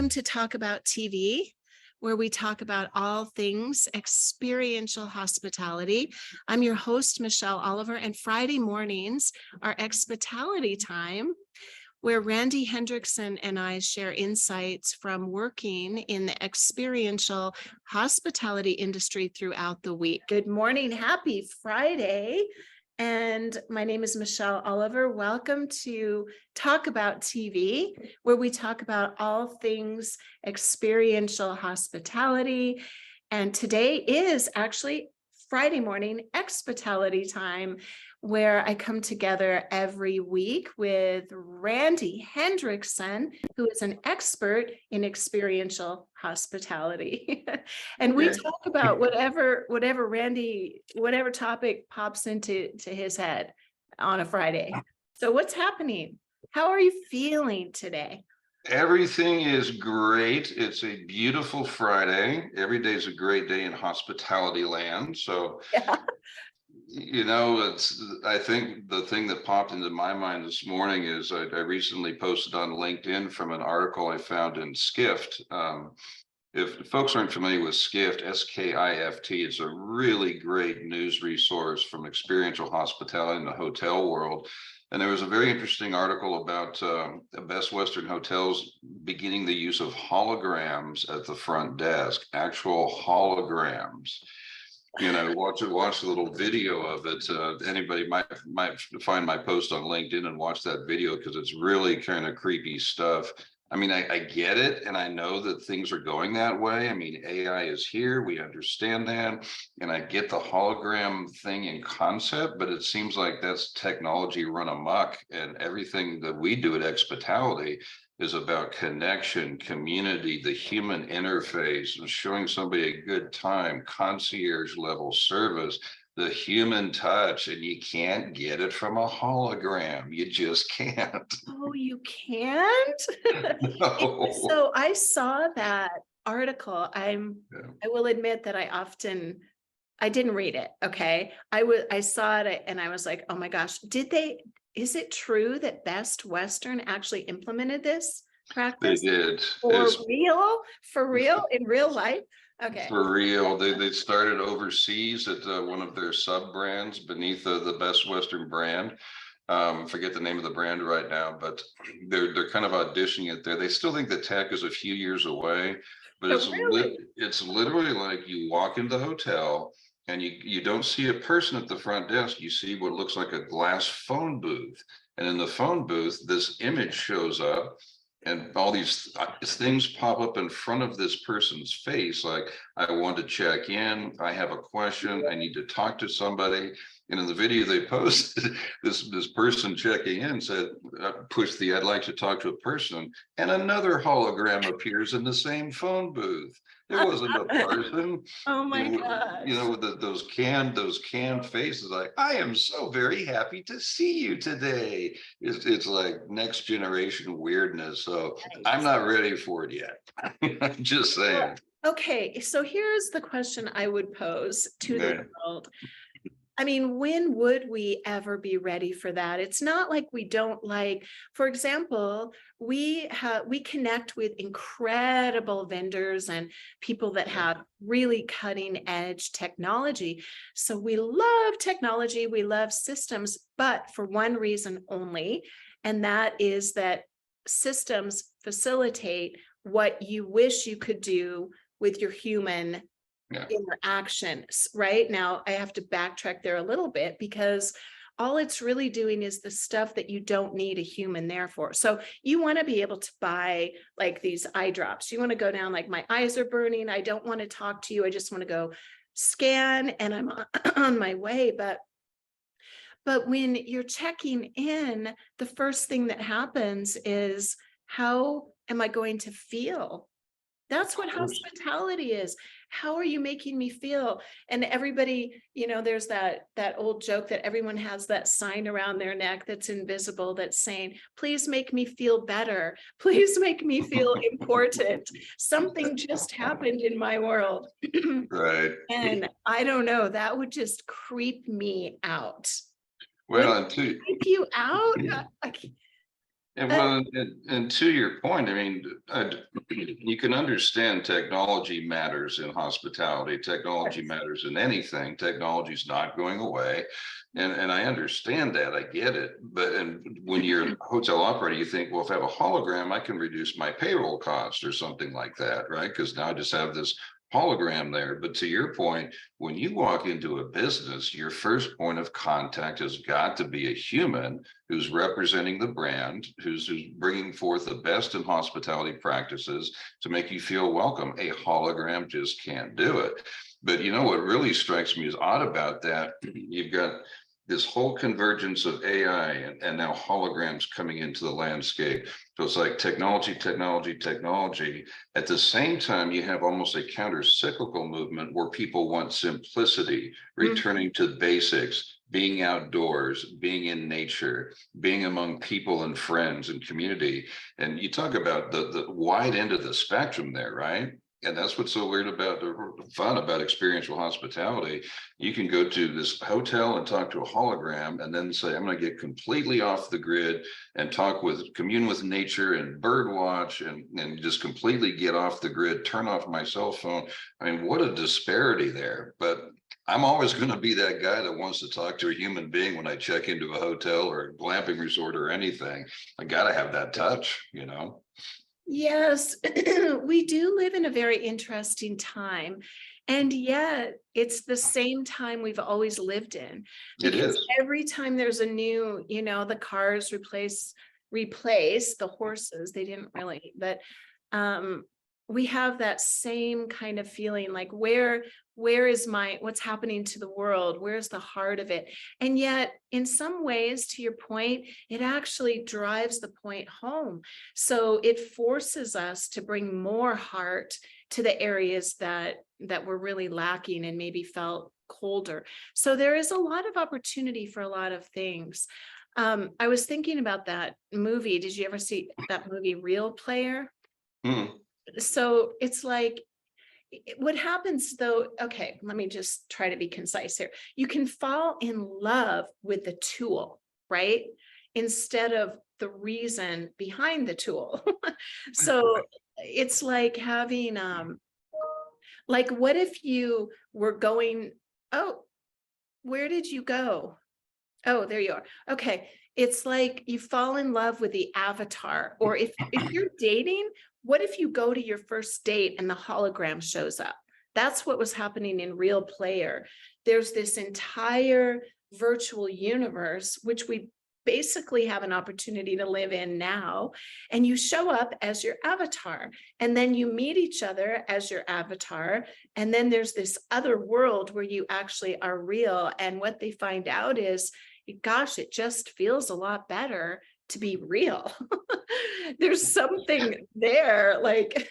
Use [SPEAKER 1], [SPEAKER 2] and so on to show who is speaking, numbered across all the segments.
[SPEAKER 1] Welcome to Talk About TV, where we talk about all things experiential hospitality. I'm your host, Michelle Oliver, and Friday mornings are Expitality time, where Randy Hendrickson and I share insights from working in the experiential hospitality industry throughout the week. Good morning, happy Friday. And my name is Michelle Oliver. Welcome to Talk About TV, where we talk about all things experiential hospitality. And today is actually Friday morning Expitality time, where I come together every week with Randy Hendrickson, who is an expert in experiential hospitality. And we talk about whatever topic pops into his head on a Friday. So what's happening? How are you feeling today?
[SPEAKER 2] Everything is great. It's a beautiful Friday. Every day is a great day in hospitality land. So,
[SPEAKER 1] Yeah.
[SPEAKER 2] I think the thing that popped into my mind this morning is I recently posted on LinkedIn from an article I found in Skift. If folks aren't familiar with Skift, SKIFT, it's a really great news resource from experiential hospitality in the hotel world. And there was a very interesting article about Best Western hotels beginning the use of holograms at the front desk, actual holograms. Watch a little video of it. Anybody might find my post on LinkedIn and watch that video, because it's really kind of creepy stuff. I mean, I get it, and I know that things are going that way. I mean, AI is here, we understand that, and I get the hologram thing in concept, but it seems like that's technology run amok, and everything that we do at Expitality is about connection, community, the human interface, and showing somebody a good time, concierge level service, the human touch, and you can't get it from a hologram. You just can't.
[SPEAKER 1] Oh, you can't?
[SPEAKER 2] No.
[SPEAKER 1] So I saw that article. I will admit that I didn't read it. Okay. I saw it and I was like, oh my gosh, is it true that Best Western actually implemented this practice?
[SPEAKER 2] They did.
[SPEAKER 1] For real, in real life? Okay.
[SPEAKER 2] For real. They started overseas at one of their sub brands beneath the Best Western brand. Forget the name of the brand right now, but they're kind of auditioning it there. They still think the tech is a few years away, but it's literally like you walk into the hotel and you don't see a person at the front desk. You see what looks like a glass phone booth, and in the phone booth, this image shows up. And all these things pop up in front of this person's face, like, I want to check in, I have a question, I need to talk to somebody. And in the video they posted, this person checking in said, I'd like to talk to a person, and another hologram appears in the same phone booth. There wasn't a person.
[SPEAKER 1] Oh my gosh.
[SPEAKER 2] With those canned faces, like, I am so very happy to see you today. It's like next generation weirdness. So I'm not ready for it yet. I'm just saying.
[SPEAKER 1] Okay, so here's the question I would pose to the world. I mean, when would we ever be ready for that? It's not like we don't like, for example, we connect with incredible vendors and people that have really cutting edge technology. So we love technology, we love systems, but for one reason only, and that is that systems facilitate what you wish you could do with your human interactions. Right now, I have to backtrack there a little bit, because all it's really doing is the stuff that you don't need a human there for. So you want to be able to buy like these eye drops. You want to go down, like, my eyes are burning, I don't want to talk to you, I just want to go scan and I'm on my way. But when you're checking in, the first thing that happens is, how am I going to feel? That's what hospitality is. How are you making me feel? And everybody, there's that old joke that everyone has that sign around their neck that's invisible that's saying, please make me feel better. Please make me feel important. Something just happened in my world.
[SPEAKER 2] Right.
[SPEAKER 1] And I don't know, that would just creep me out.
[SPEAKER 2] Well,
[SPEAKER 1] Would it creep you out?
[SPEAKER 2] And well, and to your point, I mean, you can understand technology matters in hospitality. Technology matters in anything. Technology is not going away. And I understand that. I get it. But and when you're a hotel operator, you think, well, if I have a hologram, I can reduce my payroll cost or something like that, right? Because now I just have this hologram there. But to your point, when you walk into a business, your first point of contact has got to be a human who's representing the brand, who's bringing forth the best in hospitality practices to make you feel welcome. A hologram just can't do it. But you know what really strikes me as odd about that? You've got this whole convergence of AI and now holograms coming into the landscape. So it's like technology, technology, technology. At the same time, you have almost a counter-cyclical movement where people want simplicity, returning to basics, being outdoors, being in nature, being among people and friends and community. And you talk about the wide end of the spectrum there, right? And that's what's so weird about fun about experiential hospitality. You can go to this hotel and talk to a hologram and then say, I'm going to get completely off the grid and commune with nature and bird watch and just completely get off the grid, turn off my cell phone. I mean, what a disparity there. But I'm always going to be that guy that wants to talk to a human being when I check into a hotel or a glamping resort or anything. I got to have that touch, you know?
[SPEAKER 1] Yes, we do live in a very interesting time. And yet it's the same time we've always lived in.
[SPEAKER 2] It
[SPEAKER 1] Because
[SPEAKER 2] is.
[SPEAKER 1] every time there's a new, the cars replace the horses. They didn't really, but we have that same kind of feeling like where is what's happening to the world? Where's the heart of it? And yet in some ways, to your point, it actually drives the point home. So it forces us to bring more heart to the areas that were really lacking and maybe felt colder. So there is a lot of opportunity for a lot of things. I was thinking about that movie. Did you ever see that movie, Real Player?
[SPEAKER 2] Hmm.
[SPEAKER 1] So it's like, what happens though, okay, let me just try to be concise here. You can fall in love with the tool, right? Instead of the reason behind the tool. So it's like having, like, what if you were going, oh, where did you go? Oh, there you are. Okay. It's like you fall in love with the avatar, or if you're dating, what if you go to your first date and the hologram shows up? That's what was happening in Real Player. There's this entire virtual universe, which we basically have an opportunity to live in now. And you show up as your avatar, and then you meet each other as your avatar. And then there's this other world where you actually are real. And what they find out is, gosh, it just feels a lot better to be real. There's something there, like,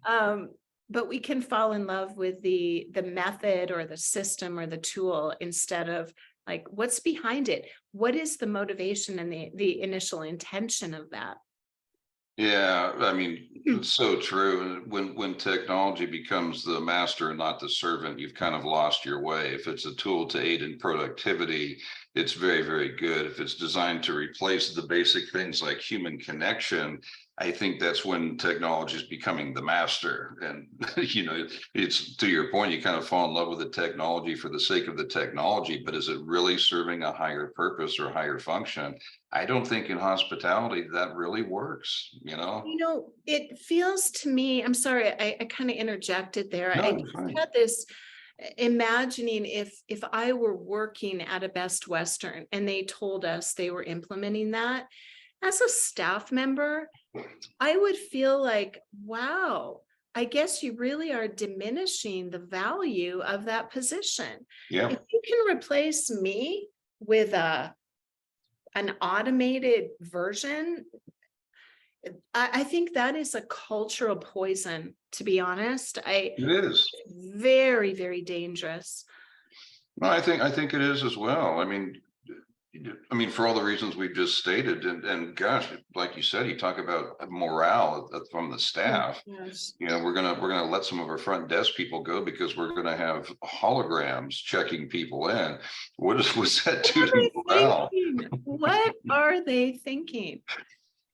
[SPEAKER 1] but we can fall in love with the method or the system or the tool instead of like, what's behind it? What is the motivation and the initial intention of that?
[SPEAKER 2] Yeah, I mean, it's so true. When technology becomes the master and not the servant, you've kind of lost your way. If it's a tool to aid in productivity, it's very, very good. If it's designed to replace the basic things like human connection, I think that's when technology is becoming the master. And it's to your point, you kind of fall in love with the technology for the sake of the technology, but is it really serving a higher purpose or higher function? I don't think in hospitality that really works, you know?
[SPEAKER 1] It feels to me, I'm sorry, I kind of interjected there.
[SPEAKER 2] No,
[SPEAKER 1] I
[SPEAKER 2] you're
[SPEAKER 1] just
[SPEAKER 2] fine.
[SPEAKER 1] had this imagining if I were working at a Best Western and they told us they were implementing that as a staff member, I would feel like, wow, I guess you really are diminishing the value of that position.
[SPEAKER 2] Yeah.
[SPEAKER 1] If you can replace me with an automated version, I think that is a cultural poison, to be honest.
[SPEAKER 2] It is.
[SPEAKER 1] Very, very dangerous.
[SPEAKER 2] No, I think it is as well. I mean, I mean, for all the reasons we've just stated, and gosh, like you said, you talk about morale from the staff.
[SPEAKER 1] Yes.
[SPEAKER 2] You know, we're gonna let some of our front desk people go because we're gonna have holograms checking people in. What's that do to morale?
[SPEAKER 1] What are they thinking?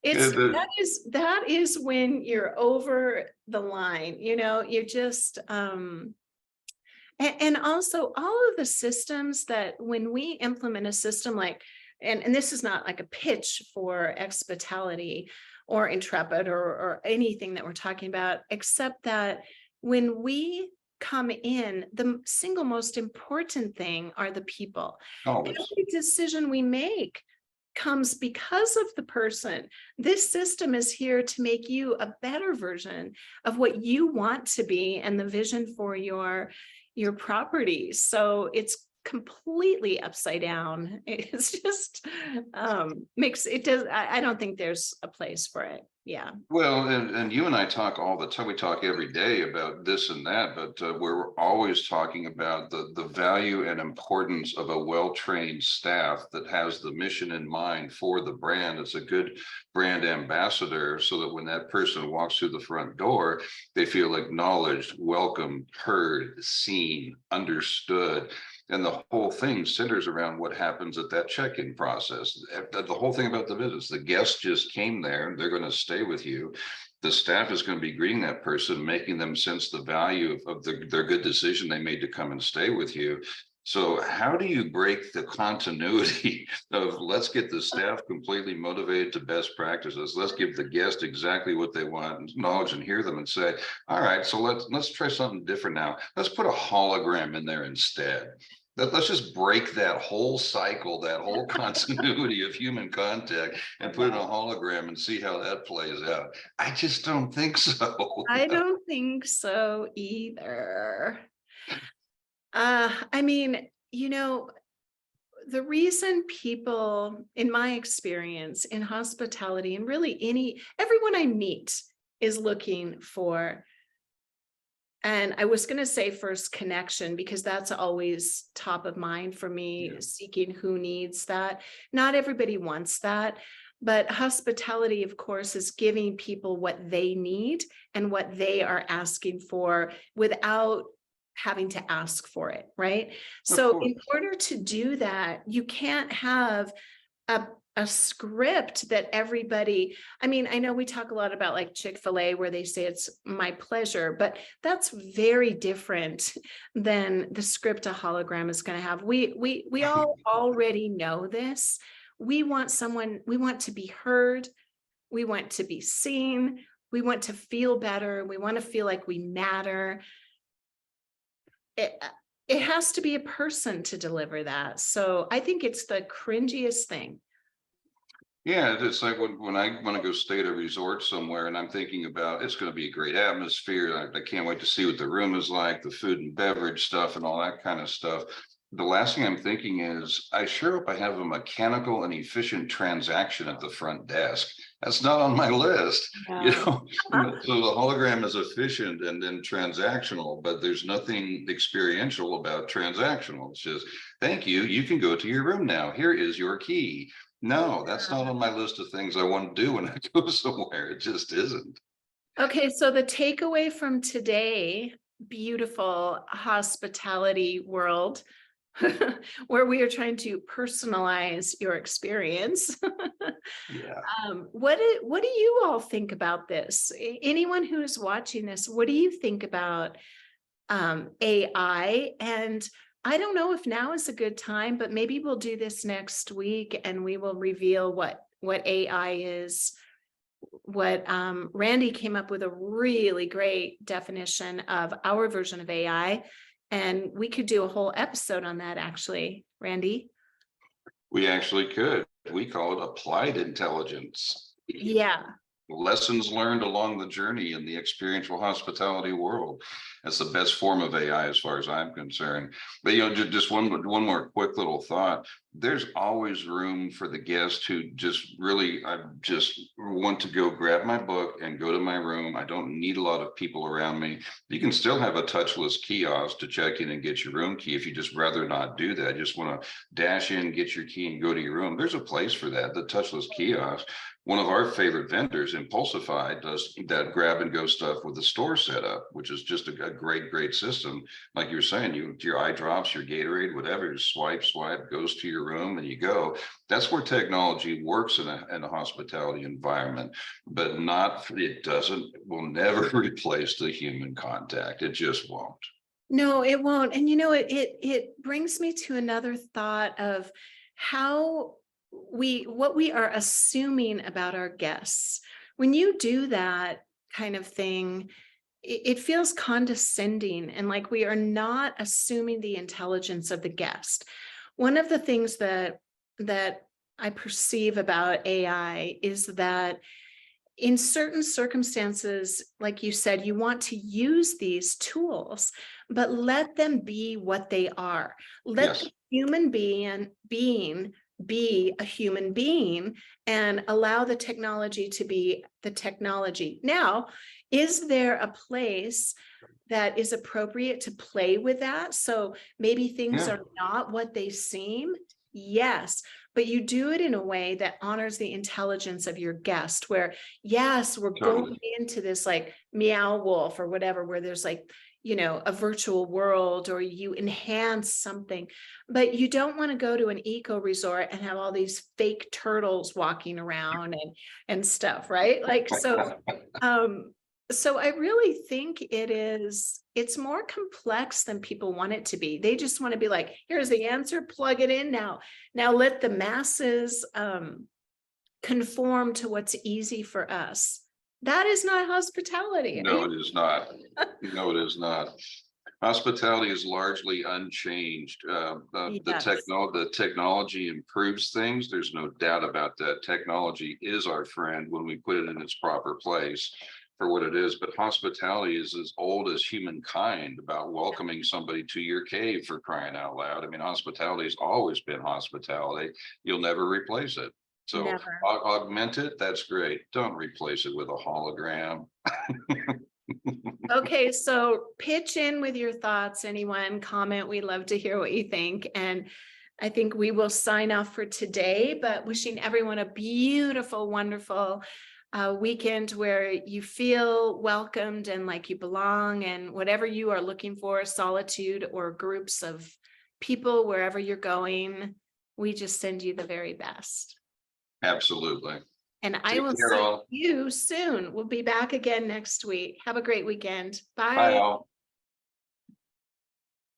[SPEAKER 2] Yeah,
[SPEAKER 1] That is when you're over the line, you're just and also all of the systems that when we implement a system like, and this is not like a pitch for Expitality or Intrepid or anything that we're talking about, except that when we come in, the single most important thing are the people.
[SPEAKER 2] always.
[SPEAKER 1] Every decision we make comes because of the person. This system is here to make you a better version of what you want to be and the vision for your property. So it's completely upside down. It's just makes it does. I don't think there's a place for it. Yeah.
[SPEAKER 2] Well, and you and I talk all the time. We talk every day about this and that, but we're always talking about the value and importance of a well-trained staff that has the mission in mind for the brand. It's a good brand ambassador, so that when that person walks through the front door, they feel acknowledged, welcomed, heard, seen, understood. And the whole thing centers around what happens at that check-in process. The whole thing about the visits, the guest just came there, they're going to stay with you. The staff is going to be greeting that person, making them sense the value of their good decision they made to come and stay with you. So how do you break the continuity of let's get the staff completely motivated to best practices? Let's give the guest exactly what they want, acknowledge and hear them, and say, all right, so let's try something different now. Let's put a hologram in there instead. Let's just break that whole cycle, that whole continuity of human contact, and put in a hologram and see how that plays out. I just don't think so.
[SPEAKER 1] I don't think so either. I mean, the reason people, in my experience in hospitality, and really everyone I meet is looking for, and I was going to say first connection, because that's always top of mind for me, seeking who needs that. Not everybody wants that, but hospitality, of course, is giving people what they need and what they are asking for without having to ask for it, right? So in order to do that, you can't have a script that everybody, I mean, I know we talk a lot about like Chick-fil-A where they say it's my pleasure, but that's very different than the script a hologram is going to have. We all already know this. We want to be heard. We want to be seen. We want to feel better. We want to feel like we matter. It has to be a person to deliver that. So I think it's the cringiest thing.
[SPEAKER 2] Yeah, it's like when I want to go stay at a resort somewhere and I'm thinking about it's going to be a great atmosphere. I can't wait to see what the room is like, the food and beverage stuff and all that kind of stuff. The last thing I'm thinking is I sure hope I have a mechanical and efficient transaction at the front desk. That's not on my list, So the hologram is efficient and then transactional, but there's nothing experiential about transactional. It's just, thank you. You can go to your room now. Here is your key. No, that's not on my list of things I want to do when I go somewhere. It just isn't.
[SPEAKER 1] Okay, so the takeaway from today, beautiful hospitality world, where we are trying to personalize your experience.
[SPEAKER 2] Yeah.
[SPEAKER 1] What do you all think about this? Anyone who's watching this, what do you think about AI? And I don't know if now is a good time, but maybe we'll do this next week and we will reveal what AI is. What Randy came up with a really great definition of our version of AI. And we could do a whole episode on that, actually, Randy.
[SPEAKER 2] We actually could. We call it applied intelligence.
[SPEAKER 1] Yeah.
[SPEAKER 2] lessons learned along the journey in the experiential hospitality world. That's the best form of AI as far as I'm concerned. But just one more quick little thought. There's always room for the guest who just really, I just want to go grab my book and go to my room. I don't need a lot of people around me. You can still have a touchless kiosk to check in and get your room key if you just rather not do that. Just want to dash in, get your key and go to your room. There's a place for that, the touchless kiosk. One of our favorite vendors, Impulsify, does that grab and go stuff with the store setup, which is just a great system. Like you're saying, your eye drops, your Gatorade, whatever, you swipe, goes to your room and you go. That's where technology works in a hospitality environment, but will never replace the human contact. It just won't.
[SPEAKER 1] No, it won't. And it brings me to another thought of how what we are assuming about our guests. When you do that kind of thing, it feels condescending and like we are not assuming the intelligence of the guest. One of the things that I perceive about AI is that in certain circumstances, like you said, you want to use these tools, but let them be what they are. Let the human being be a human being and allow the technology to be the technology. Now, is there a place that is appropriate to play with that? So maybe things are not what they seem. Yes, but you do it in a way that honors the intelligence of your guest, where yes, we're going into this like Meow Wolf or whatever, where there's like, a virtual world or you enhance something, but you don't want to go to an eco resort and have all these fake turtles walking around and stuff, right? Like, so I really think it's more complex than people want it to be. They just want to be like, here's the answer, plug it in now. Now let the masses conform to what's easy for us. That is not hospitality.
[SPEAKER 2] No, it is not. No, it is not. Hospitality is largely unchanged. The technology improves things. There's no doubt about that. Technology is our friend when we put it in its proper place for what it is. But hospitality is as old as humankind, about welcoming somebody to your cave, for crying out loud. I mean, hospitality has always been hospitality. You'll never replace it. So augment it, that's great. Don't replace it with a hologram.
[SPEAKER 1] Okay, so pitch in with your thoughts, anyone, comment. We'd love to hear what you think. And I think we will sign off for today, but wishing everyone a beautiful, wonderful weekend where you feel welcomed and like you belong, and whatever you are looking for, solitude or groups of people, wherever you're going, we just send you the very best.
[SPEAKER 2] Absolutely.
[SPEAKER 1] And I will see you soon. We'll be back again next week. Have a great weekend. Bye.
[SPEAKER 2] Bye all.